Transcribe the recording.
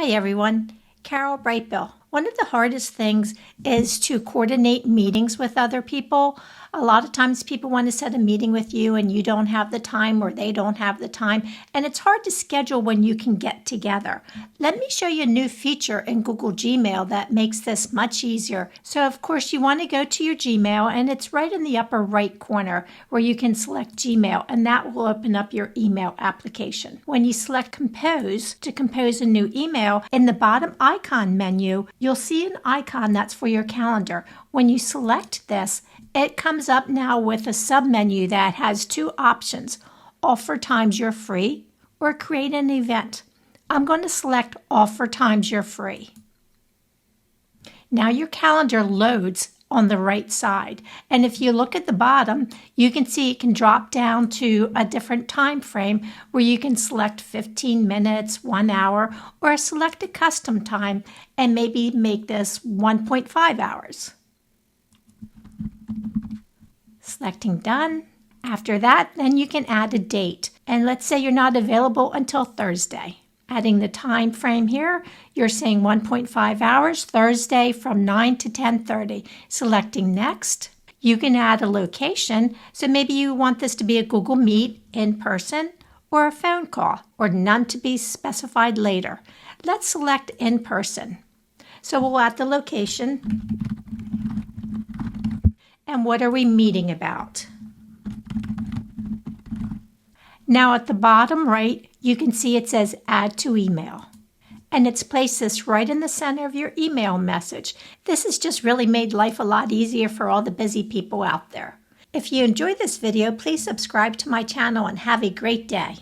Hi everyone, Carol Brightbill. One of the hardest things is to coordinate meetings with other people. A lot of times people want to set a meeting with you and you don't have the time or they don't have the time, and it's hard to schedule when you can get together. Let me show you a new feature in Google Gmail that makes this much easier. So of course you want to go to your Gmail, and it's right in the upper right corner where you can select Gmail, and that will open up your email application. When you select Compose to compose a new email, in the bottom icon menu, you'll see an icon that's for your calendar. When you select this, it comes up now with a submenu that has two options: offer times you're free or create an event. I'm going to select offer times you're free. Now your calendar loads on the right side, and if you look at the bottom, you can see it can drop down to a different time frame where you can select 15 minutes, 1 hour, or select a custom time and maybe make this 1.5 hours. Selecting done. After that, then you can add a date, and let's say you're not available until Thursday. Adding the time frame here, you're saying 1.5 hours, Thursday from 9 to 10:30. Selecting next. You can add a location, so maybe you want this to be a Google Meet in person or a phone call, or none to be specified later. Let's select in person. So we'll add the location. And what are we meeting about? Now at the bottom right, you can see it says Add to Email. And it's placed this right in the center of your email message. This has just really made life a lot easier for all the busy people out there. If you enjoyed this video, please subscribe to my channel and have a great day.